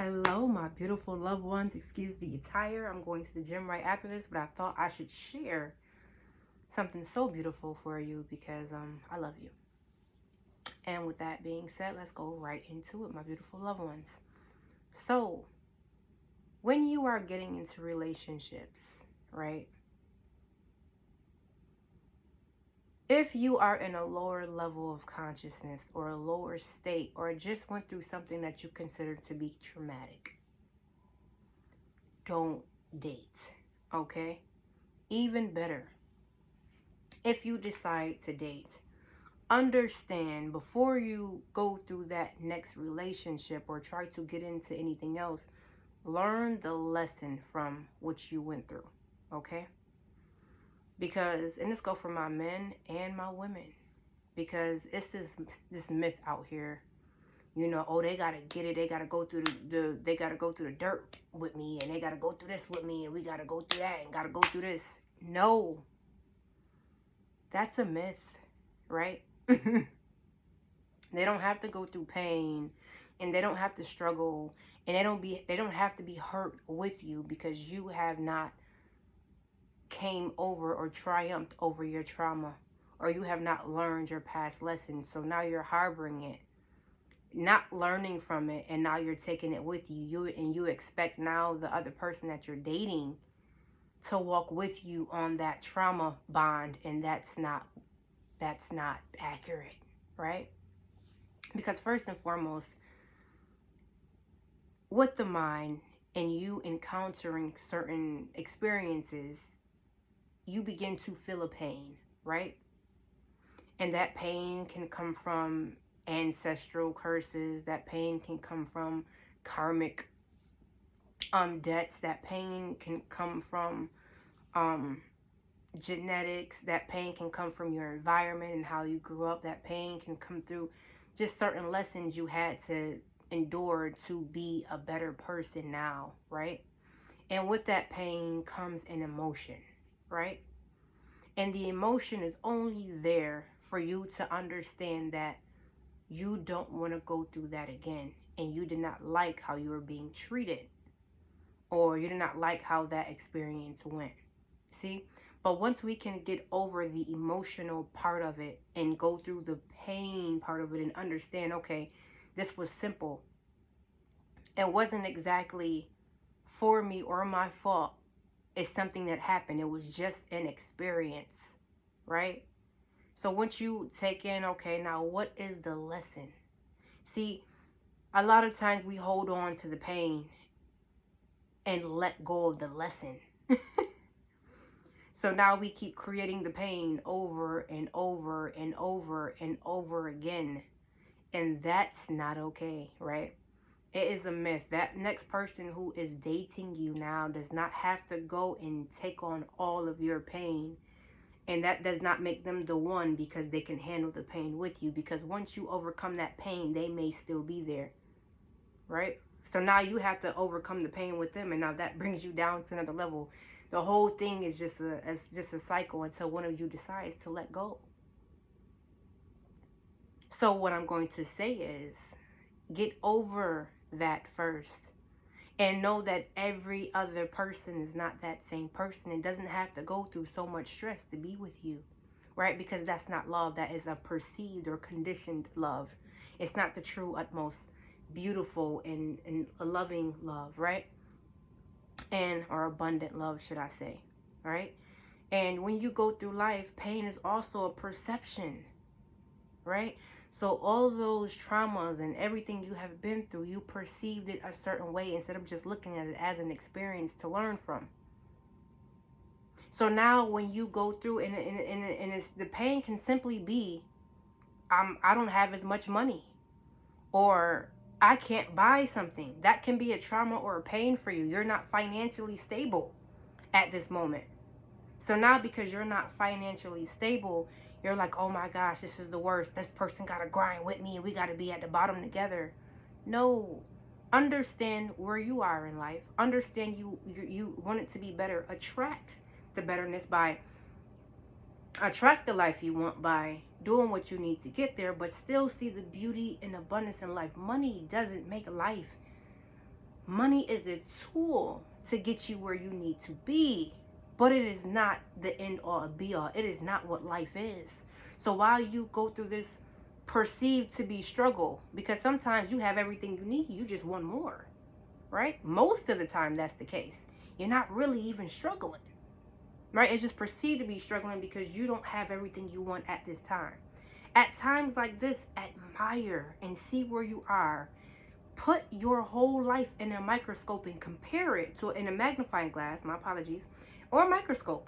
Hello, my beautiful loved ones. Excuse the attire. I'm going to the gym right after this, but I thought I should share something so beautiful for you because I love you. And with that being said, let's go right into it, my beautiful loved ones. So, when you are getting into relationships, right? If you are in a lower level of consciousness or a lower state or just went through something that you consider to be traumatic, don't date, okay? Even better, if you decide to date, understand before you go through that next relationship or try to get into anything else, learn the lesson from what you went through, okay? Because, and this go for my men and my women, because it's this myth out here, oh, they gotta get it, they gotta go through they gotta go through the dirt with me, and they gotta go through this with me, and we gotta go through that and gotta go through this. No, that's a myth, right? They don't have to go through pain, and they don't have to struggle, and they don't have to be hurt with you because you have not came over or triumphed over your trauma, or you have not learned your past lessons. So now you're harboring it, not learning from it, and now you're taking it with you. You expect now the other person that you're dating to walk with you on that trauma bond, and that's not accurate, right? Because first and foremost, with the mind and you encountering certain experiences, you begin to feel a pain, right? And that pain can come from ancestral curses, that pain can come from karmic debts, that pain can come from um genetics, that pain can come from your environment and how you grew up, that pain can come through just certain lessons you had to endure to be a better person now, right? And with that pain comes an emotion, right? And the emotion is only there for you to understand that you don't want to go through that again, and you did not like how you were being treated, or you did not like how that experience went. See? But once we can get over the emotional part of it and go through the pain part of it and understand, okay, this was simple. It wasn't exactly for me or my fault. It's something that happened. It was just an experience, right? So once you take in, okay, now what is the lesson? See, a lot of times we hold on to the pain and let go of the lesson. So now we keep creating the pain over and over and over and over again. And that's not okay, right? It is a myth. That next person who is dating you now does not have to go and take on all of your pain. And that does not make them the one because they can handle the pain with you. Because once you overcome that pain, they may still be there, right? So now you have to overcome the pain with them, and now that brings you down to another level. The whole thing is just a cycle until one of you decides to let go. So what I'm going to say is, get over that first, and know that every other person is not that same person. It doesn't have to go through so much stress to be with you, right? Because that's not love. That is a perceived or conditioned love. It's not the true, utmost beautiful and loving love, right? And or abundant love, should I say, right? And when you go through life, pain is also a perception, right? So all those traumas and everything you have been through, you perceived it a certain way instead of just looking at it as an experience to learn from. So now when you go through and it's, the pain can simply be, I don't have as much money, or I can't buy something. That can be a trauma or a pain for you. You're not financially stable at this moment. So now because you're not financially stable, you're like, oh my gosh, this is the worst. This person got to grind with me and we got to be at the bottom together. No. Understand where you are in life. Understand you want it to be better. Attract the betterness by attract the life you want by doing what you need to get there, but still see the beauty and abundance in life. Money doesn't make life. Money is a tool to get you where you need to be, but it is not the end all be all. It is not what life is. So while you go through this perceived to be struggle, because sometimes you have everything you need, you just want more, right? Most of the time that's the case. You're not really even struggling, right? It's just perceived to be struggling because you don't have everything you want at this time. At times like this, admire and see where you are. Put your whole life in a microscope and compare it to, in a magnifying glass, my apologies, or a microscope,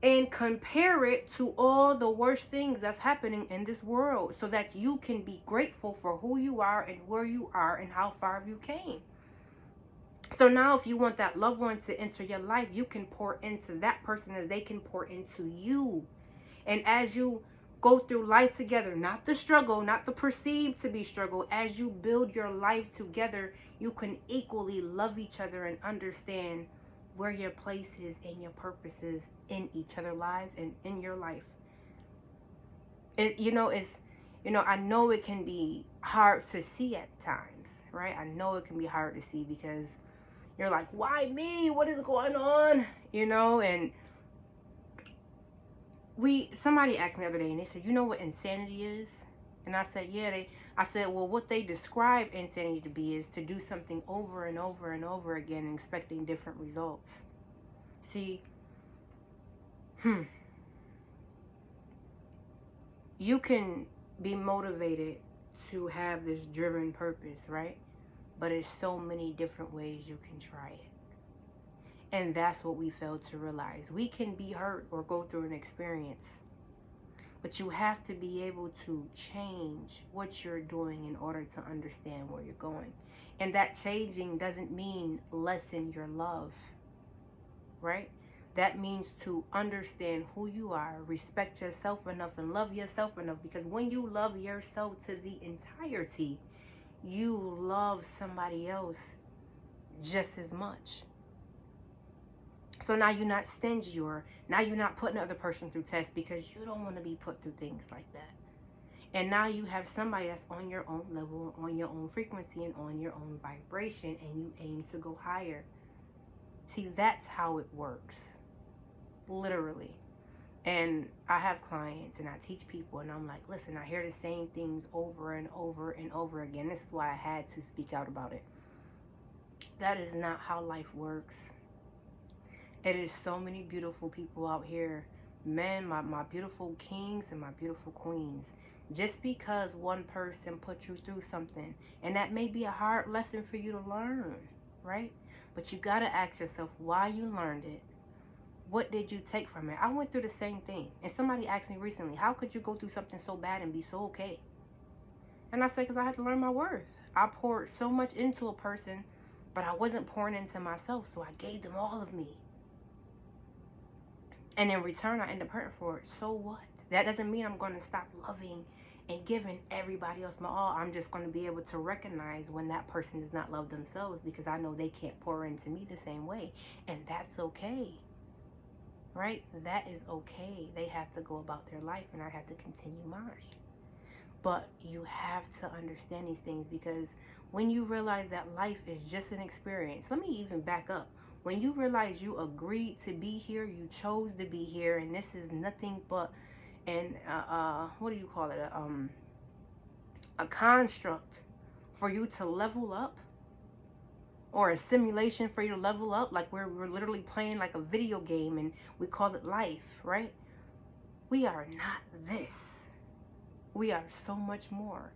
and compare it to all the worst things that's happening in this world so that you can be grateful for who you are and where you are and how far you came. So now if you want that loved one to enter your life, you can pour into that person as they can pour into you. And as you go through life together, not the struggle, not the perceived to be struggle, as you build your life together, you can equally love each other and understand where your place is and your purpose is in each other's lives and in your life. I know it can be hard to see at times, right? I know it can be hard to see because you're like, why me? What is going on? And somebody asked me the other day and they said, you know what insanity is? And I said, yeah. I said, well, what they describe insanity to be is to do something over and over and over again and expecting different results. See, you can be motivated to have this driven purpose, right? But there's so many different ways you can try it. And that's what we fail to realize. We can be hurt or go through an experience, but you have to be able to change what you're doing in order to understand where you're going. And that changing doesn't mean lessen your love, right? That means to understand who you are, respect yourself enough, and love yourself enough. Because when you love yourself to the entirety, you love somebody else just as much. So now you're not stingy, or now you're not putting the other person through tests because you don't want to be put through things like that. And now you have somebody that's on your own level, on your own frequency, and on your own vibration, and you aim to go higher. See, that's how it works. Literally. And I have clients and I teach people and I'm like, listen, I hear the same things over and over and over again. This is why I had to speak out about it. That is not how life works. It is so many beautiful people out here. Men, my beautiful kings and my beautiful queens. Just because one person put you through something, and that may be a hard lesson for you to learn, right? But you got to ask yourself why you learned it. What did you take from it? I went through the same thing. And somebody asked me recently, how could you go through something so bad and be so okay? And I said, because I had to learn my worth. I poured so much into a person, but I wasn't pouring into myself, so I gave them all of me. And in return, I end up hurting for it. So what? That doesn't mean I'm going to stop loving and giving everybody else my all. I'm just going to be able to recognize when that person does not love themselves because I know they can't pour into me the same way. And that's okay. Right? That is okay. They have to go about their life and I have to continue mine. But you have to understand these things because when you realize that life is just an experience, let me even back up. When you realize you agreed to be here, you chose to be here, and this is nothing but what do you call it? A construct for you to level up, or a simulation for you to level up, like we're literally playing like a video game and we call it life, right? We are not this. We are so much more.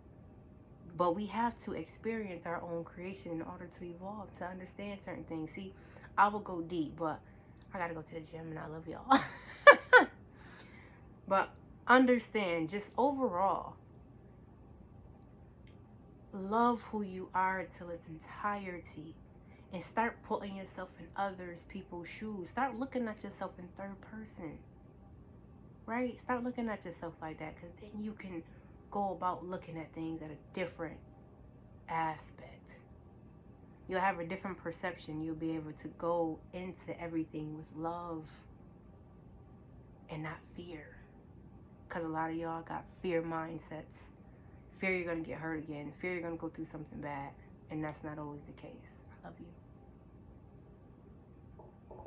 But we have to experience our own creation in order to evolve, to understand certain things. See, I will go deep, but I gotta go to the gym and I love y'all. But understand, just overall, love who you are till its entirety. And start putting yourself in others people's shoes. Start looking at yourself in third person. Right? Start looking at yourself like that. Because then you can go about looking at things at a different aspect. You'll have a different perception. You'll be able to go into everything with love and not fear. Because a lot of y'all got fear mindsets. Fear you're going to get hurt again. Fear you're going to go through something bad. And that's not always the case. Love you.